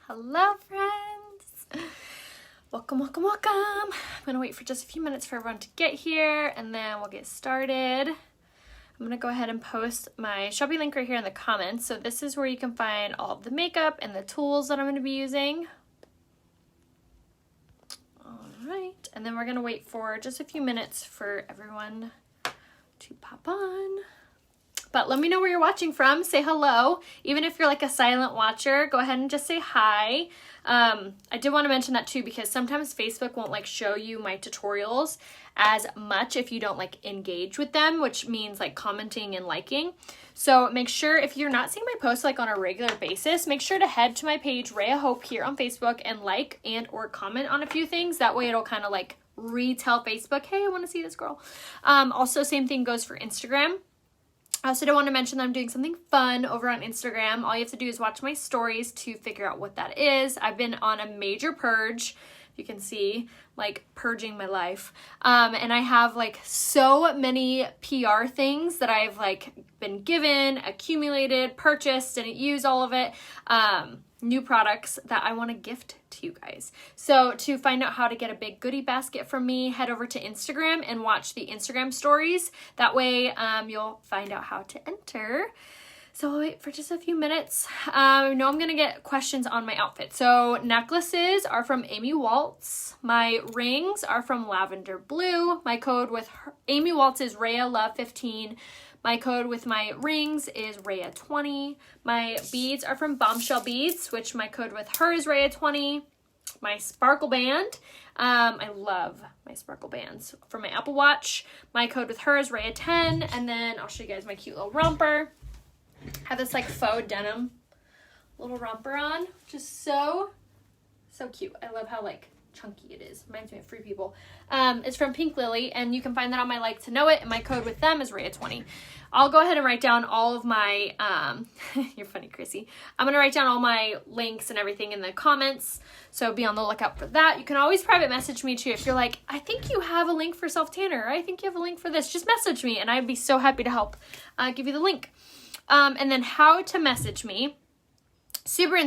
Hello, friends. Welcome, welcome, welcome. I'm gonna wait for just a few minutes for everyone to get here and then we'll get started. I'm gonna go ahead and post my Shopee link right here in the comments. So this is where you can find all of the makeup and the tools that I'm gonna be using. All right, and then we're gonna wait for just a few minutes for everyone to pop on. But let me know where you're watching from. Say hello. Even if you're like a silent watcher, go ahead and just say hi. I did want to mention that too because sometimes Facebook won't like show you my tutorials as much if you don't like engage with them, which means like commenting and liking. So make sure if you're not seeing my posts like on a regular basis, make sure to head to my page Rhea Hope here on Facebook and like and or comment on a few things. That way it'll kind of like retell Facebook, hey, I want to see this girl. Also, same thing goes for Instagram. I also don't want to mention that I'm doing something fun over on Instagram. All you have to do is watch my stories to figure out what that is. I've been on a major purge. You can see, like, purging my life. And I have, like, so many PR things that I've, like, been given, accumulated, purchased, and use all of it. New products that I want to gift to you guys. So to find out how to get a big goodie basket from me, head over to Instagram and watch the Instagram stories. That way you'll find out how to enter. So I'll wait for just a few minutes. I know I'm going to get questions on my outfit. So necklaces are from Amy Waltz. My rings are from Lavender Blue. My code with Amy Waltz is RheaLove15. My code with my rings is Rhea20. My beads are from Bombshell Beads, which my code with her is Rhea20. My sparkle band, I love my sparkle bands. For my Apple Watch, my code with her is Rhea10. And then I'll show you guys my cute little romper. I have this like faux denim little romper on, which is so cute. I love how like chunky it is. Reminds me of Free People. It's from Pink Lily, and you can find that on my Like to Know It, and my code with them is Rhea20. I'll go ahead and write down all of my, you're funny, Chrissy. I'm going to write down all my links and everything in the comments, so be on the lookout for that. You can always private message me too if you're like, I think you have a link for self-tanner, or I think you have a link for this. Just message me, and I'd be so happy to help give you the link. And then how to message me. Super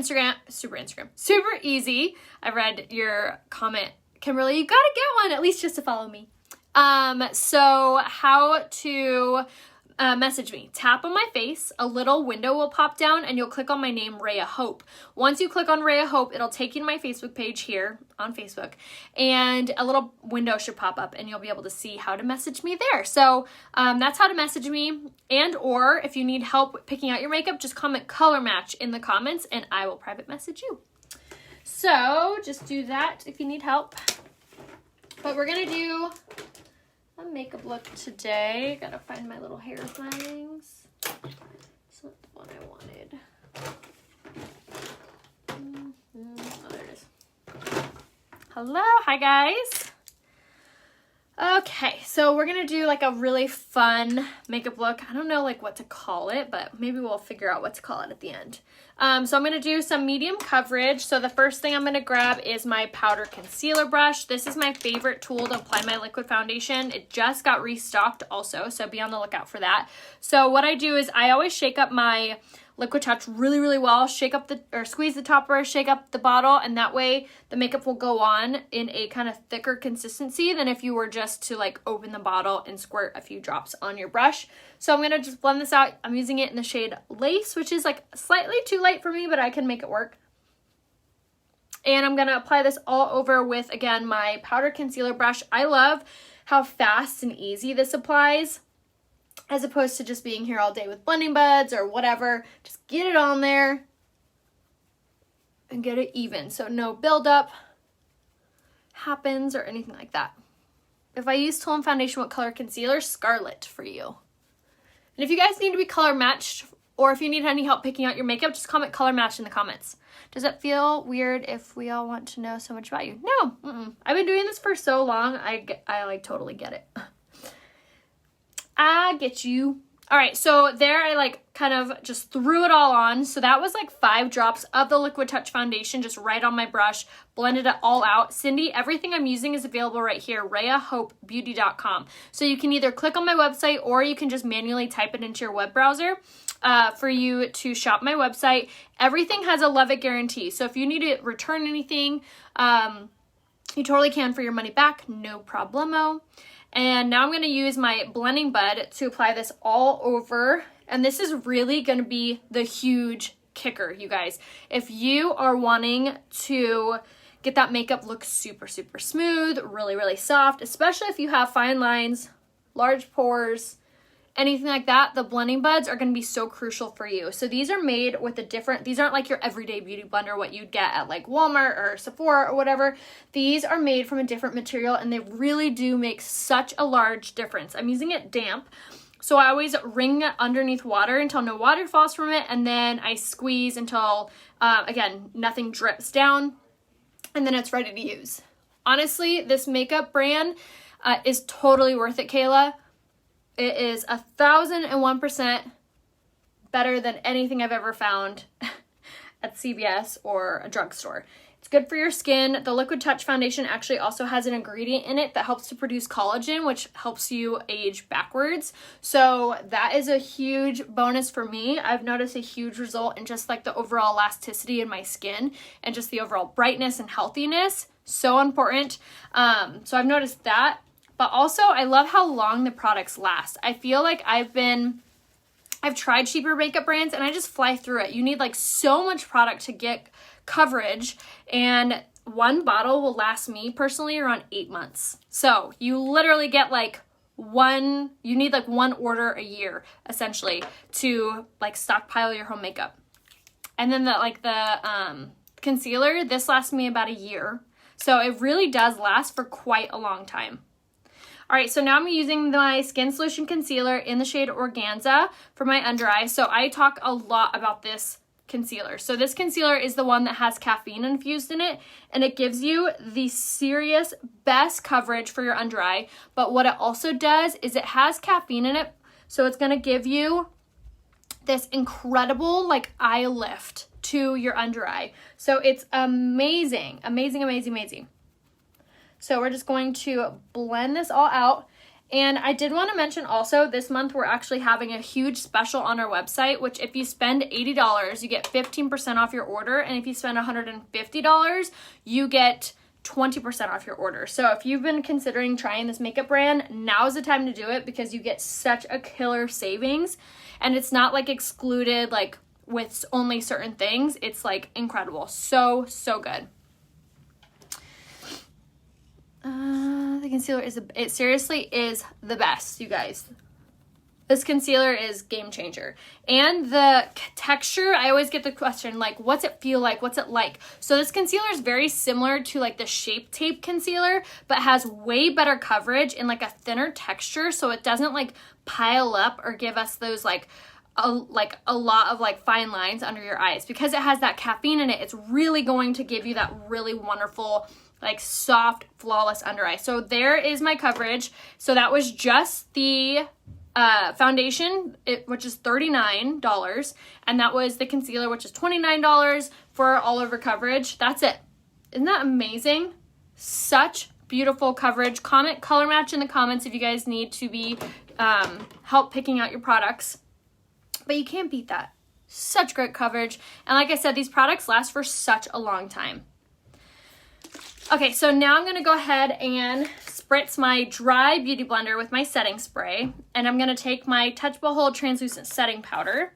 easy. I read your comment, Kimberly. You gotta get one, at least just to follow me. So how to message me. Tap on my face, a little window will pop down, and you'll click on my name, Rhea Hope. Once you click on Rhea Hope, it'll take you to my Facebook page here on Facebook, and a little window should pop up, and you'll be able to see how to message me there. So that's how to message me, and or if you need help picking out your makeup, just comment color match in the comments, and I will private message you. So just do that if you need help. But we're gonna do a makeup look today. Gotta find my little hair things. It's not the one I wanted. Oh, there it is. Hello, hi guys. Okay, so we're gonna do like a really fun makeup look. I don't know like what to call it, but maybe we'll figure out what to call it at the end. So I'm gonna do some medium coverage. So the first thing I'm gonna grab is my powder concealer brush. This is my favorite tool to apply my liquid foundation. It just got restocked also, so be on the lookout for that. So what I do is I always shake up my Liquid Touch really well, squeeze the topper, shake up the bottle, and that way the makeup will go on in a kind of thicker consistency than if you were just to like open the bottle and squirt a few drops on your brush. So I'm gonna just blend this out. I'm using it in the shade Lace, which is like slightly too light for me, but I can make it work. And I'm gonna apply this all over with, again, my powder concealer brush. I love how fast and easy this applies, as opposed to just being here all day with blending buds or whatever. Just get it on there and get it even, so no buildup happens or anything like that. If I use Tool and Foundation, what color concealer? Scarlet for you. And if you guys need to be color matched, or if you need any help picking out your makeup, just comment color match in the comments. Does it feel weird if we all want to know so much about you? No, I've been doing this for so long, I like totally get it. I get you. All right, so there I like kind of just threw it all on. So that was like 5 drops of the Liquid Touch foundation just right on my brush, blended it all out. Cindy, everything I'm using is available right here, RheaHopeBeauty.com. So you can either click on my website or you can just manually type it into your web browser for you to shop my website. Everything has a love it guarantee. So if you need to return anything, you totally can for your money back, no problemo. And now I'm going to use my blending bud to apply this all over. And this is really going to be the huge kicker, you guys. If you are wanting to get that makeup look super, super smooth, really, really soft, especially if you have fine lines, large pores, anything like that, the blending buds are going to be so crucial for you. So these are made with these aren't like your everyday beauty blender, what you'd get at like Walmart or Sephora or whatever. These are made from a different material and they really do make such a large difference. I'm using it damp. So I always wring it underneath water until no water falls from it. And then I squeeze until, again, nothing drips down. And then it's ready to use. Honestly, this makeup brand is totally worth it, Kayla. It is 1,001% better than anything I've ever found at CVS or a drugstore. It's good for your skin. The Liquid Touch foundation actually also has an ingredient in it that helps to produce collagen, which helps you age backwards. So that is a huge bonus for me. I've noticed a huge result in just like the overall elasticity in my skin and just the overall brightness and healthiness. So important. So I've noticed that. But also, I love how long the products last. I feel like I've tried cheaper makeup brands and I just fly through it. You need like so much product to get coverage, and one bottle will last me personally around 8 months. So you literally get like you need like one order a year essentially to like stockpile your home makeup. And then the concealer, this lasts me about a year. So it really does last for quite a long time. All right, so now I'm using my Skin Solution Concealer in the shade Organza for my under eye. So I talk a lot about this concealer. So this concealer is the one that has caffeine infused in it, and it gives you the serious best coverage for your under eye. But what it also does is it has caffeine in it, so it's gonna give you this incredible like eye lift to your under eye. So it's amazing, amazing, amazing, amazing. So we're just going to blend this all out. And I did want to mention also this month we're actually having a huge special on our website, which if you spend $80, you get 15% off your order. And if you spend $150, you get 20% off your order. So if you've been considering trying this makeup brand, now is the time to do it because you get such a killer savings. And it's not like excluded like with only certain things. It's like incredible. So, so good. The concealer it seriously is the best, you guys. This concealer is game changer. And the texture, I always get the question, like, what's it feel like? What's it like? So this concealer is very similar to like the Shape Tape concealer, but has way better coverage and like a thinner texture. So it doesn't like pile up or give us those like a lot of like fine lines under your eyes. Because it has that caffeine in it, it's really going to give you that really wonderful like soft, flawless under eye. So there is my coverage. So that was just the foundation, which is $39, and that was the concealer, which is $29 for all over coverage. That's it. Isn't that amazing? Such beautiful coverage. Comment color match in the comments if you guys need to be help picking out your products. But you can't beat that. Such great coverage. And like I said, these products last for such a long time. Okay, so now I'm going to go ahead and spritz my dry beauty blender with my setting spray. And I'm going to take my Touch Behold Translucent Setting Powder.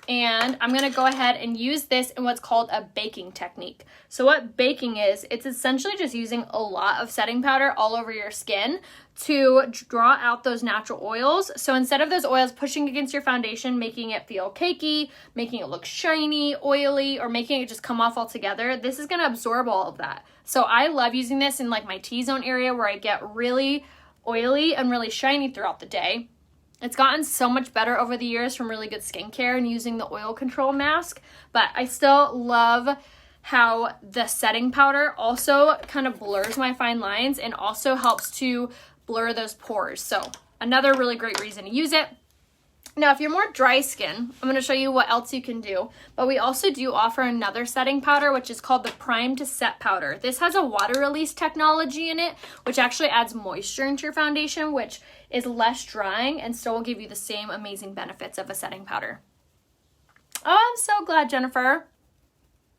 And I'm going to go ahead and use this in what's called a baking technique. So what baking is, it's essentially just using a lot of setting powder all over your skin to draw out those natural oils. So instead of those oils pushing against your foundation, making it feel cakey, making it look shiny, oily, or making it just come off altogether, this is going to absorb all of that. So I love using this in like my T-zone area where I get really oily and really shiny throughout the day. It's gotten so much better over the years from really good skincare and using the oil control mask, but I still love how the setting powder also kind of blurs my fine lines and also helps to blur those pores. So another really great reason to use it. Now, if you're more dry skin, I'm going to show you what else you can do. But we also do offer another setting powder, which is called the Prime to Set Powder. This has a water release technology in it, which actually adds moisture into your foundation, which is less drying and still will give you the same amazing benefits of a setting powder. Oh, I'm so glad, Jennifer.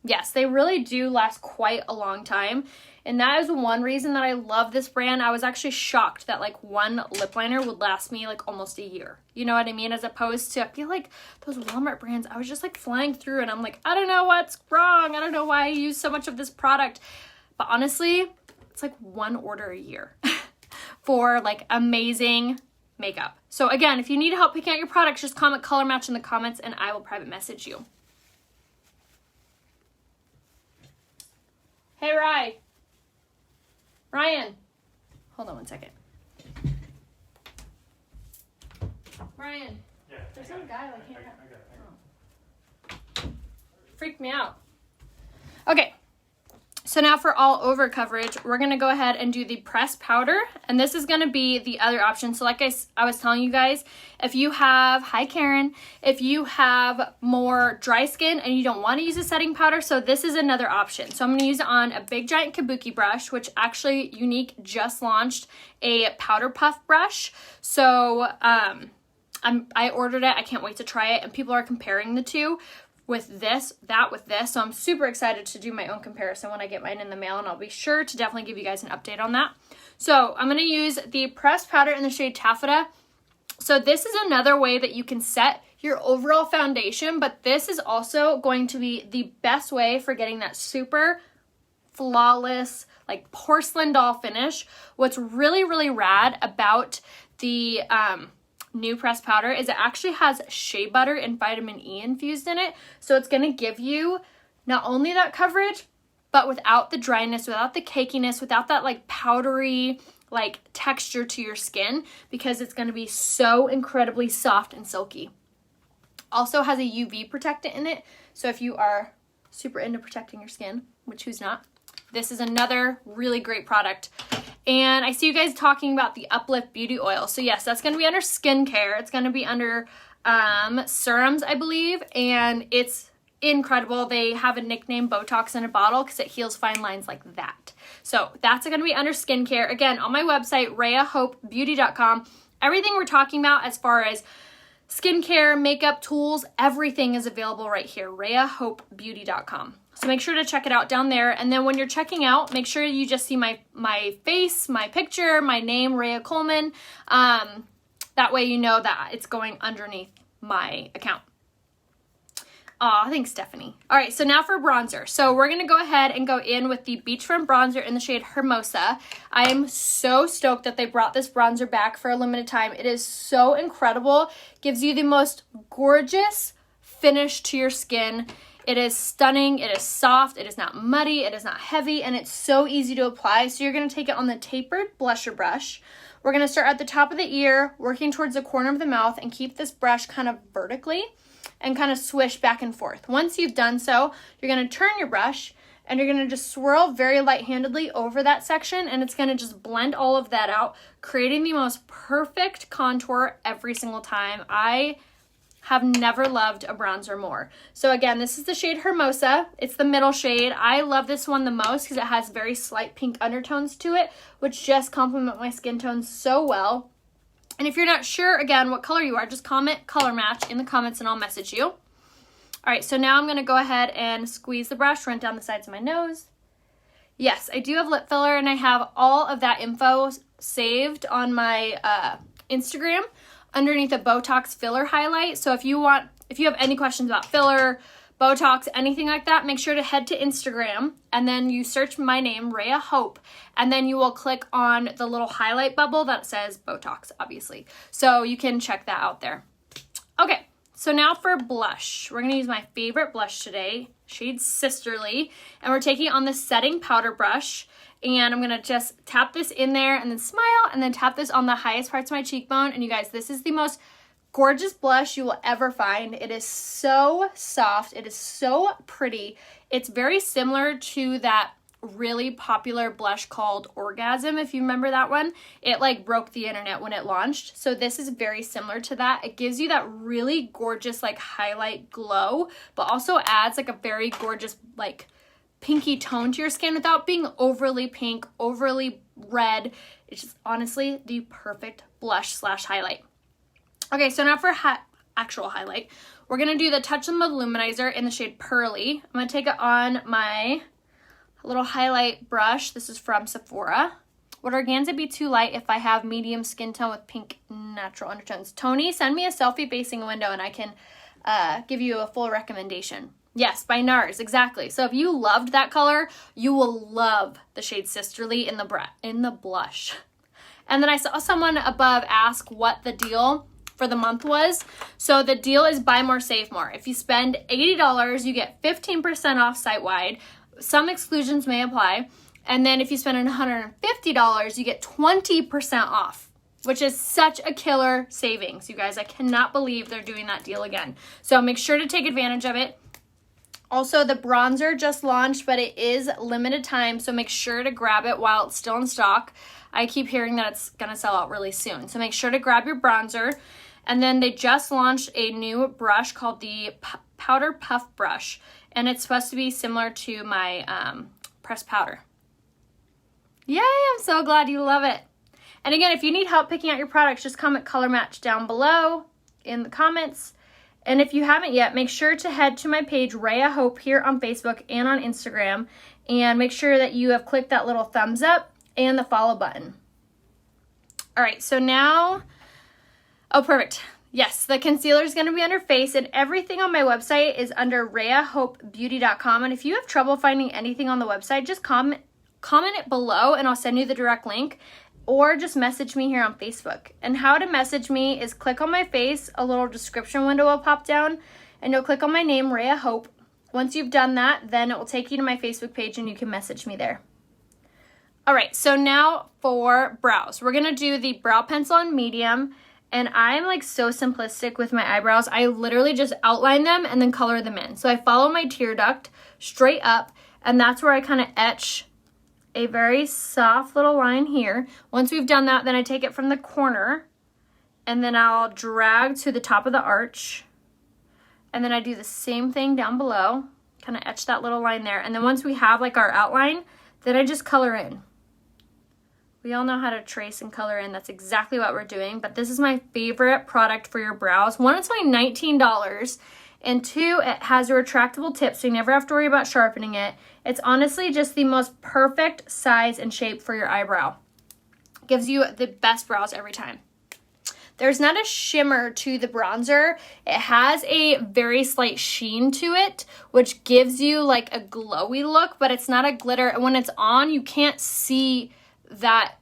Yes, they really do last quite a long time. And that is one reason that I love this brand. I was actually shocked that like one lip liner would last me like almost a year. You know what I mean? As opposed to, I feel like those Walmart brands, I was just like flying through and I'm like, I don't know what's wrong. I don't know why I use so much of this product. But honestly, it's like one order a year for like amazing makeup. So again, if you need help picking out your products, just comment color match in the comments and I will private message you. Hey, Ryan, hold on one second. Ryan, yeah, there's some guy like here. Freaked me out. Okay, so now for all over coverage, we're going to go ahead and do the pressed powder. And this is going to be the other option. So like I was telling you guys, if you have, hi Karen, if you have more dry skin and you don't want to use a setting powder, so this is another option. So I'm going to use it on a big giant kabuki brush, which actually Unique just launched a powder puff brush. So I ordered it. I can't wait to try it. And people are comparing the two. With this, so I'm super excited to do my own comparison when I get mine in the mail, and I'll be sure to definitely give you guys an update on that. So I'm going to use the pressed powder in the shade Taffeta. So this is another way that you can set your overall foundation, but this is also going to be the best way for getting that super flawless, like porcelain doll finish. What's really, really rad about the new pressed powder is it actually has shea butter and vitamin E infused in it. So it's going to give you not only that coverage, but without the dryness, without the cakiness, without that like powdery like texture to your skin, because it's going to be so incredibly soft and silky. Also has a UV protectant in it. So if you are super into protecting your skin, which who's not, this is another really great product. And I see you guys talking about the Uplift Beauty Oil. So yes, that's going to be under skincare. It's going to be under serums, I believe. And it's incredible. They have a nickname, Botox in a bottle, because it heals fine lines like that. So that's going to be under skincare. Again, on my website, RheaHopeBeauty.com. Everything we're talking about as far as skincare, makeup, tools, everything is available right here, RheaHopeBeauty.com. So make sure to check it out down there. And then when you're checking out, make sure you just see my face, my picture, my name, Rhea Coleman. That way you know that it's going underneath my account. Aw, thanks, Stephanie. All right, so now for bronzer. So we're going to go ahead and go in with the Beachfront Bronzer in the shade Hermosa. I am so stoked that they brought this bronzer back for a limited time. It is so incredible. Gives you the most gorgeous finish to your skin. It is stunning, it is soft, it is not muddy, it is not heavy, and it's so easy to apply. So you're going to take it on the tapered blusher brush. We're going to start at the top of the ear, working towards the corner of the mouth, and keep this brush kind of vertically and kind of swish back and forth. Once you've done so, you're going to turn your brush and you're going to just swirl very light-handedly over that section, and it's going to just blend all of that out, creating the most perfect contour every single time. I have never loved a bronzer more. So again, this is the shade Hermosa. It's the middle shade. I love this one the most because it has very slight pink undertones to it, which just complement my skin tone so well. And if you're not sure, again, what color you are, just comment color match in the comments and I'll message you. All right, so now I'm going to go ahead and squeeze the brush, run down the sides of my nose. Yes, I do have lip filler, and I have all of that info saved on my Instagram underneath a Botox filler highlight. So if you have any questions about filler, Botox, anything like that, make sure to head to Instagram and then you search my name, Rhea Hope, and then you will click on the little highlight bubble that says Botox, obviously. So you can check that out there. Okay, so now for blush. We're going to use my favorite blush today, shade Sisterly, and we're taking it on the setting powder brush. And I'm going to just tap this in there and then smile and then tap this on the highest parts of my cheekbone. And you guys, this is the most gorgeous blush you will ever find. It is so soft. It is so pretty. It's very similar to that really popular blush called Orgasm, if you remember that one. It like broke the internet when it launched. So this is very similar to that. It gives you that really gorgeous like highlight glow, but also adds like a very gorgeous like pinky tone to your skin without being overly pink, overly red. It's just honestly the perfect blush slash highlight. Okay, so now for actual highlight, we're going to do the Touch of the Luminizer in the shade Pearly. I'm going to take it on my little highlight brush. This is from Sephora. Would organza be too light if I have medium skin tone with pink natural undertones? Tony, send me a selfie facing a window and I can give you a full recommendation. Yes, by NARS, exactly. So if you loved that color, you will love the shade Sisterly in the blush. And then I saw someone above ask what the deal for the month was. So the deal is buy more, save more. If you spend $80, you get 15% off site-wide. Some exclusions may apply. And then if you spend $150, you get 20% off, which is such a killer savings, you guys. I cannot believe they're doing that deal again. So make sure to take advantage of it. Also, the bronzer just launched, but it is limited time, so make sure to grab it while it's still in stock. I keep hearing that it's going to sell out really soon. So make sure to grab your bronzer. And then they just launched a new brush called the Powder Puff Brush. And it's supposed to be similar to my pressed powder. Yay, I'm so glad you love it. And again, if you need help picking out your products, just comment color match down below in the comments. And if you haven't yet, make sure to head to my page, Rhea Hope, here on Facebook and on Instagram. And make sure that you have clicked that little thumbs up and the follow button. All right, so now, oh, perfect. Yes, the concealer is going to be under face, and everything on my website is under RheaHopeBeauty.com. And if you have trouble finding anything on the website, just comment it below and I'll send you the direct link, or just message me here on Facebook. And how to message me is click on my face, a little description window will pop down, and you'll click on my name, Rhea Hope. Once you've done that, then it will take you to my Facebook page and you can message me there. All right, so now for brows. We're going to do the brow pencil in medium. And I'm like so simplistic with my eyebrows. I literally just outline them and then color them in. So I follow my tear duct straight up, and that's where I kind of etch a very soft little line here. Once we've done that, then I take it from the corner and then I'll drag to the top of the arch. And then I do the same thing down below, kind of etch that little line there. And then once we have like our outline, then I just color in. We all know how to trace and color in. That's exactly what we're doing. But this is my favorite product for your brows. One, it's my $19. And two, it has a retractable tip, so you never have to worry about sharpening it. It's honestly just the most perfect size and shape for your eyebrow. Gives you the best brows every time. There's not a shimmer to the bronzer. It has a very slight sheen to it, which gives you like a glowy look, but it's not a glitter. And when it's on, you can't see that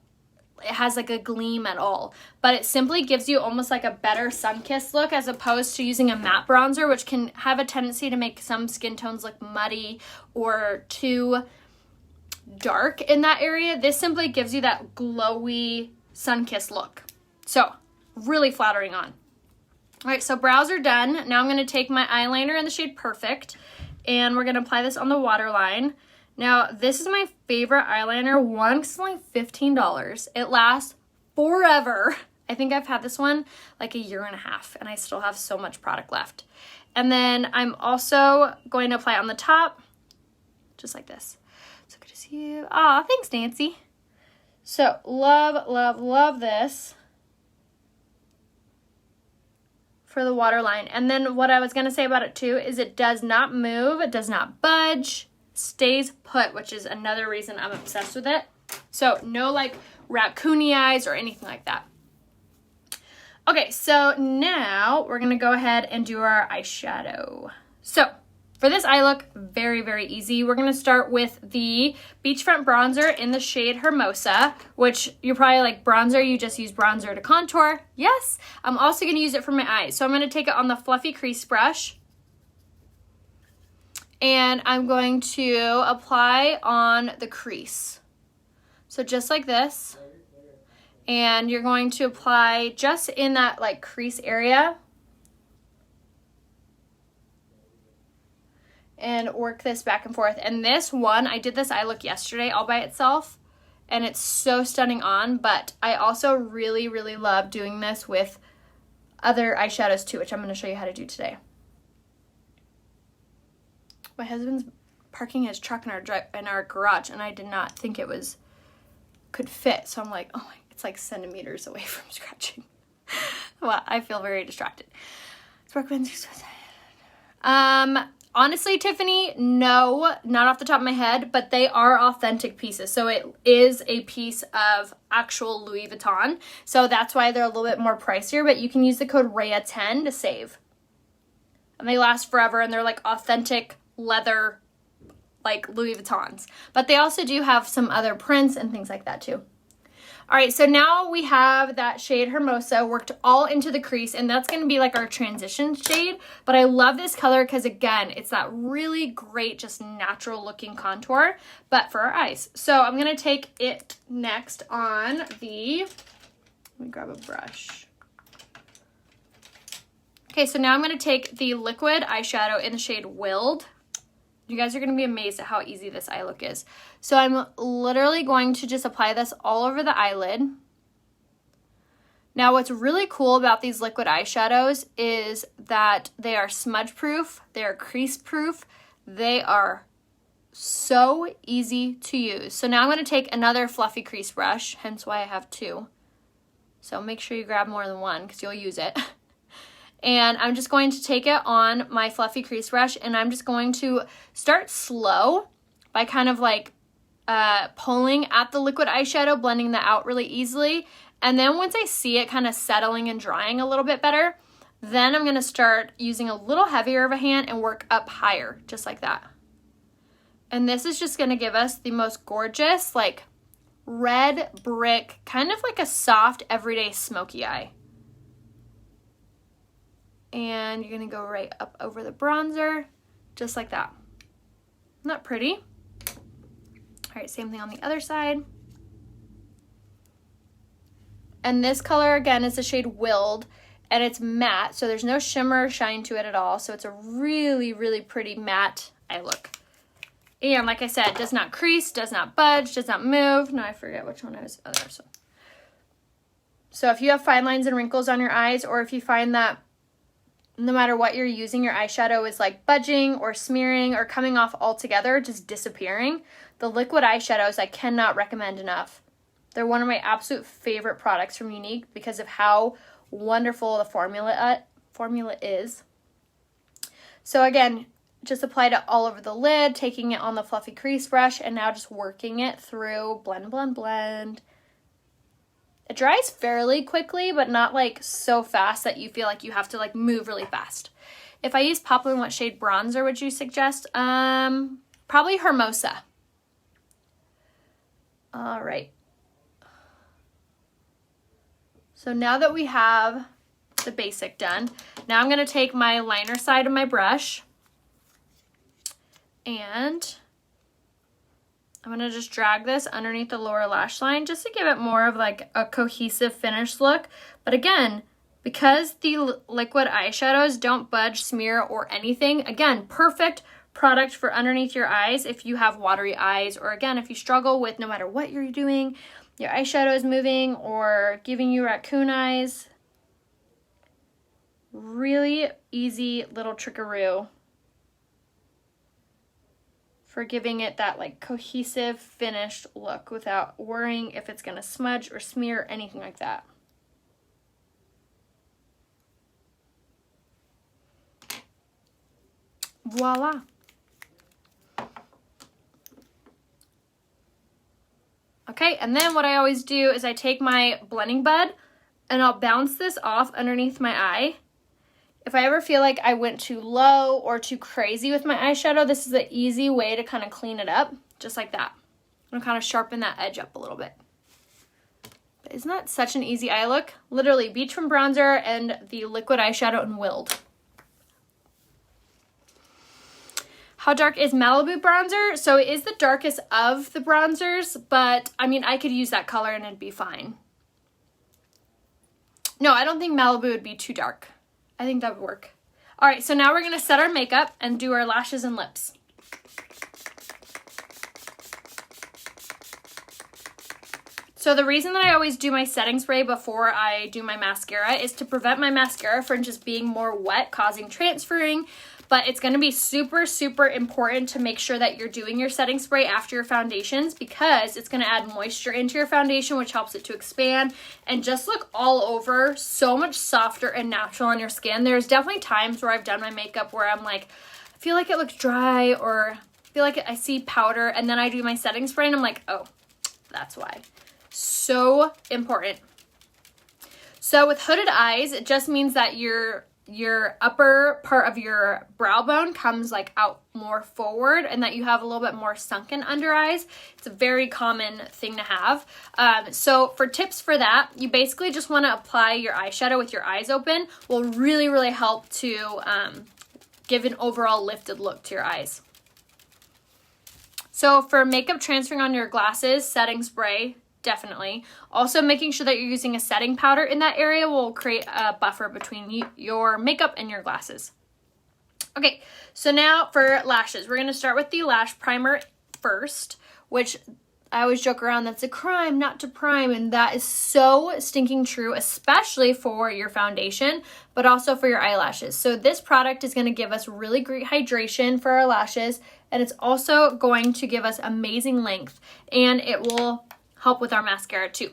it has like a gleam at all, but it simply gives you almost like a better sun-kissed look as opposed to using a matte bronzer, which can have a tendency to make some skin tones look muddy or too dark in that area. This simply gives you that glowy sun-kissed look. So really flattering on. All right, so brows are done. Now I'm going to take my eyeliner in the shade Perfect, and we're going to apply this on the waterline. Now, this is my favorite eyeliner. One, it's only $15. It lasts forever. I think I've had this one like a year and a half, and I still have so much product left. And then I'm also going to apply it on the top, just like this. So good to see you. Aw, thanks, Nancy. So love, love, love this for the waterline. And then what I was going to say about it too is it does not move. It does not budge. Stays put, which is another reason I'm obsessed with it. So no like raccoony eyes or anything like that. Okay, so now we're gonna go ahead and do our eyeshadow. So for this eye look, very, very easy. We're gonna start with the Beachfront Bronzer in the shade Hermosa, which you're probably like, bronzer, you just use bronzer to contour. Yes, I'm also gonna use it for my eyes. So I'm gonna take it on the fluffy crease brush, and I'm going to apply on the crease. So just like this. And you're going to apply just in that like crease area. and work this back and forth. And this one, I did this eye look yesterday all by itself, and it's so stunning on, but I also really, really love doing this with other eyeshadows too, which I'm going to show you how to do today. My husband's parking his truck in our garage, and I did not think it could fit, so I'm like, oh, it's like centimeters away from scratching. Well, I feel very distracted. Honestly, Tiffany, no, not off the top of my head, but they are authentic pieces. So it is a piece of actual Louis Vuitton. So that's why they're a little bit more pricier, but you can use the code RHEA10 to save. And they last forever, and they're like authentic leather, like Louis Vuittons. But they also do have some other prints and things like that too. All right, so now we have that shade Hermosa worked all into the crease, and that's going to be like our transition shade. But I love this color because, again, it's that really great, just natural looking contour, but for our eyes. So I'm going to take it next on the, let me grab a brush. Okay, so now I'm going to take the liquid eyeshadow in the shade Willed. You guys are going to be amazed at how easy this eye look is. So I'm literally going to just apply this all over the eyelid. Now what's really cool about these liquid eyeshadows is that they are smudge proof, they are crease proof, they are so easy to use. So now I'm going to take another fluffy crease brush, hence why I have two. So make sure you grab more than one because you'll use it. And I'm just going to take it on my fluffy crease brush, and I'm just going to start slow by kind of like pulling at the liquid eyeshadow, blending that out really easily. And then once I see it kind of settling and drying a little bit better, then I'm going to start using a little heavier of a hand and work up higher, just like that. And this is just going to give us the most gorgeous, like red brick, kind of like a soft, everyday smoky eye. And you're going to go right up over the bronzer, just like that. Isn't that pretty? All right, same thing on the other side. And this color, again, is the shade Willed, and it's matte, so there's no shimmer or shine to it at all. So it's a really, really pretty matte eye look. And like I said, does not crease, does not budge, does not move. No, I forget which one I was. Oh, there. So if you have fine lines and wrinkles on your eyes, or if you find that no matter what you're using, your eyeshadow is like budging or smearing or coming off altogether, just disappearing, the liquid eyeshadows I cannot recommend enough. They're one of my absolute favorite products from Younique because of how wonderful the formula is. So again, just applied it all over the lid, taking it on the fluffy crease brush, and now just working it through, blend, blend, blend. It dries fairly quickly, but not like so fast that you feel like you have to like move really fast. If I use Poplin, what shade bronzer would you suggest? Probably Hermosa. All right. So now that we have the basic done, now I'm going to take my liner side of my brush and I'm going to just drag this underneath the lower lash line just to give it more of like a cohesive finished look. But again, because the liquid eyeshadows don't budge, smear, or anything, again, perfect product for underneath your eyes if you have watery eyes, or again, if you struggle with no matter what you're doing, your eyeshadow is moving or giving you raccoon eyes. Really easy little trickaroo for giving it that like cohesive finished look without worrying if it's going to smudge or smear or anything like that. Voila. Okay, and then what I always do is I take my blending bud and I'll bounce this off underneath my eye. If I ever feel like I went too low or too crazy with my eyeshadow, this is an easy way to kind of clean it up, just like that. I'm gonna kind of sharpen that edge up a little bit. But isn't that such an easy eye look? Literally, Beach from Bronzer and the liquid eyeshadow in Willed. How dark is Malibu bronzer? So it is the darkest of the bronzers, but I mean, I could use that color and it'd be fine. No, I don't think Malibu would be too dark. I think that would work. All right, so now we're gonna set our makeup and do our lashes and lips. So the reason that I always do my setting spray before I do my mascara is to prevent my mascara from just being more wet, causing transferring. But it's going to be super, super important to make sure that you're doing your setting spray after your foundations, because it's going to add moisture into your foundation, which helps it to expand and just look all over so much softer and natural on your skin. There's definitely times where I've done my makeup where I'm like, I feel like it looks dry, or I feel like I see powder, and then I do my setting spray and I'm like, oh, that's why. So important. So with hooded eyes, it just means that your upper part of your brow bone comes like out more forward, and that you have a little bit more sunken under eyes. It's a very common thing to have. So for tips for that, you basically just want to apply your eyeshadow with your eyes open. Will really, really help to give an overall lifted look to your eyes. So for makeup transferring on your glasses, setting spray, definitely. Also, making sure that you're using a setting powder in that area will create a buffer between your makeup and your glasses. Okay, so now for lashes. We're going to start with the lash primer first, which I always joke around, that's a crime not to prime, and that is so stinking true, especially for your foundation, but also for your eyelashes. So this product is going to give us really great hydration for our lashes, and it's also going to give us amazing length, and it will help with our mascara too.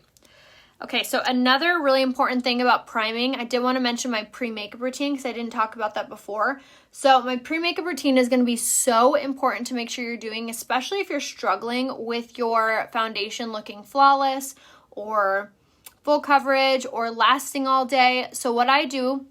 Okay, so another really important thing about priming, I did want to mention my pre-makeup routine because I didn't talk about that before. So my pre-makeup routine is going to be so important to make sure you're doing, especially if you're struggling with your foundation looking flawless or full coverage or lasting all day. So what I do,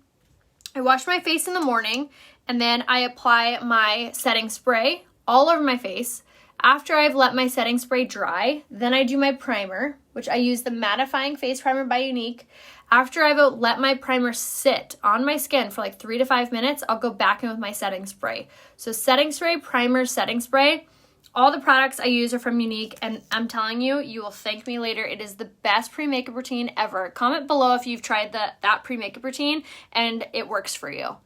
I wash my face in the morning, and then I apply my setting spray all over my face. After I've let my setting spray dry, then I do my primer, which I use the Mattifying Face Primer by Unique. After I've let my primer sit on my skin for like 3 to 5 minutes, I'll go back in with my setting spray. So setting spray, primer, setting spray, all the products I use are from Unique, and I'm telling you, you will thank me later. It is the best pre-makeup routine ever. Comment below if you've tried that pre-makeup routine and it works for you.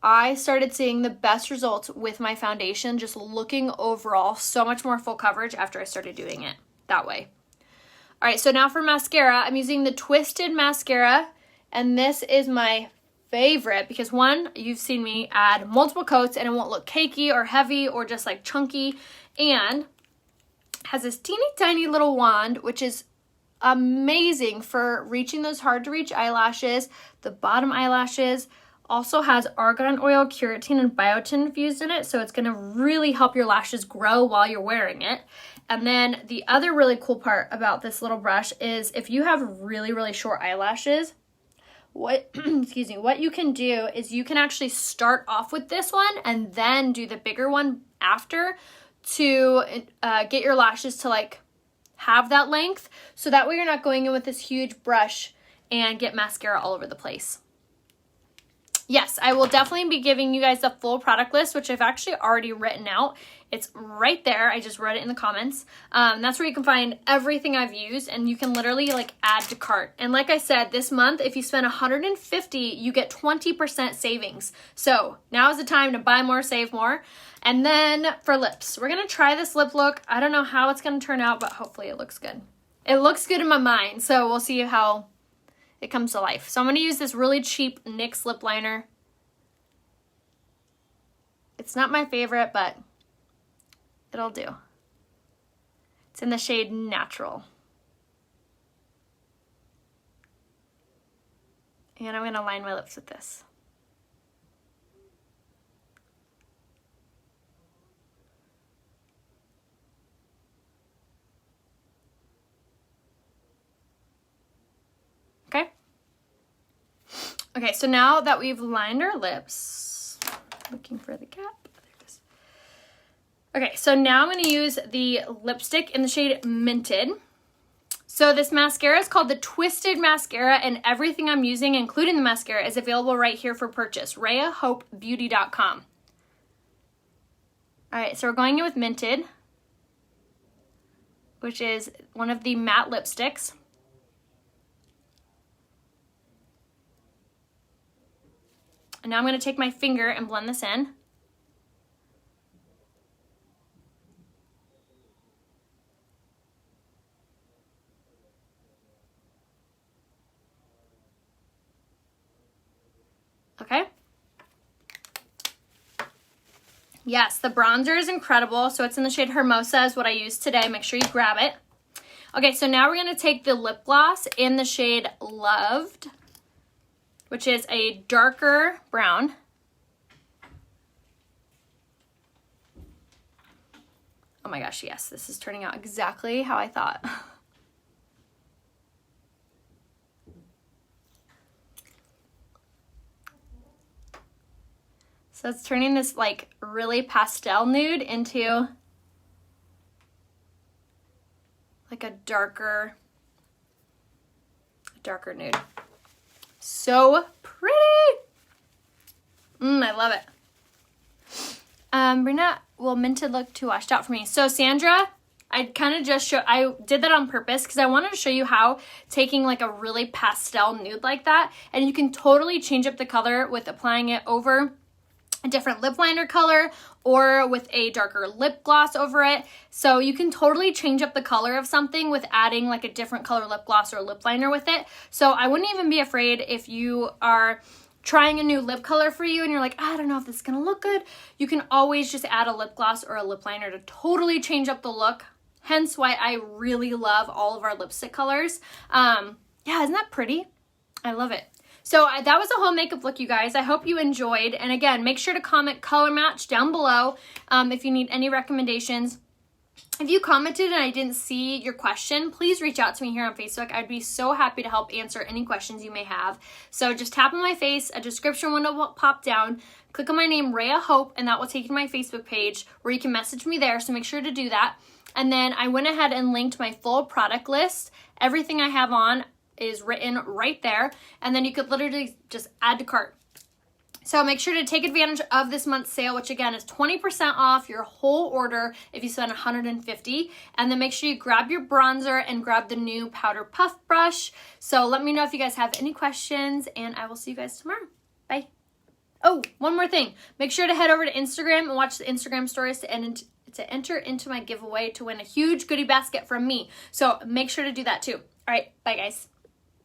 I started seeing the best results with my foundation, just looking overall so much more full coverage after I started doing it that way. All right, so now for mascara, I'm using the Twisted Mascara, and this is my favorite because one, you've seen me add multiple coats and it won't look cakey or heavy or just like chunky, and has this teeny tiny little wand, which is amazing for reaching those hard to reach eyelashes, the bottom eyelashes. Also has argan oil, keratin, and biotin infused in it, so it's going to really help your lashes grow while you're wearing it. And then the other really cool part about this little brush is if you have really, really short eyelashes, what you can do is you can actually start off with this one and then do the bigger one after to get your lashes to like have that length, so that way you're not going in with this huge brush and get mascara all over the place. Yes, I will definitely be giving you guys the full product list, which I've actually already written out. It's right there. I just wrote it in the comments. That's where you can find everything I've used, and you can literally like add to cart. And like I said, this month, if you spend $150, you get 20% savings. So now is the time to buy more, save more. And then for lips, we're going to try this lip look. I don't know how it's going to turn out, but hopefully it looks good. It looks good in my mind, so we'll see how it comes to life. So I'm going to use this really cheap NYX lip liner. It's not my favorite, but it'll do. It's in the shade Natural. And I'm going to line my lips with this. Okay. Okay, so now that we've lined our lips, looking for the gap. There it is. Okay, so now I'm going to use the lipstick in the shade Minted. So this mascara is called the Twisted Mascara, and everything I'm using, including the mascara, is available right here for purchase. RheaHopeBeauty.com. All right, so we're going in with Minted, which is one of the matte lipsticks. And now I'm going to take my finger and blend this in. Okay. Yes, the bronzer is incredible. So it's in the shade Hermosa is what I used today. Make sure you grab it. Okay, so now we're going to take the lip gloss in the shade Loved, which is a darker brown. Oh my gosh, yes, this is turning out exactly how I thought. So it's turning this like really pastel nude into like a darker nude. So pretty. I love it. Brina, will Minted look too washed out for me? So Sandra, I kind of just I did that on purpose because I wanted to show you how taking like a really pastel nude like that, and you can totally change up the color with applying it over a different lip liner color or with a darker lip gloss over it. So you can totally change up the color of something with adding like a different color lip gloss or lip liner with it. So I wouldn't even be afraid if you are trying a new lip color for you and you're like, I don't know if this is gonna look good. You can always just add a lip gloss or a lip liner to totally change up the look. Hence why I really love all of our lipstick colors. Yeah, isn't that pretty? I love it. So that was a whole makeup look, you guys. I hope you enjoyed. And again, make sure to comment color match down below if you need any recommendations. If you commented and I didn't see your question, please reach out to me here on Facebook. I'd be so happy to help answer any questions you may have. So just tap on my face, a description window will pop down, click on my name, Rhea Hope, and that will take you to my Facebook page where you can message me there, so make sure to do that. And then I went ahead and linked my full product list. Everything I have on is written right there, and then you could literally just add to cart. So make sure to take advantage of this month's sale, which again is 20% off your whole order if you spend $150. And then make sure you grab your bronzer and grab the new powder puff brush. So let me know if you guys have any questions, and I will see you guys tomorrow. Bye. Oh, one more thing. Make sure to head over to Instagram and watch the Instagram stories to enter into my giveaway to win a huge goodie basket from me. So make sure to do that too. All right, bye guys.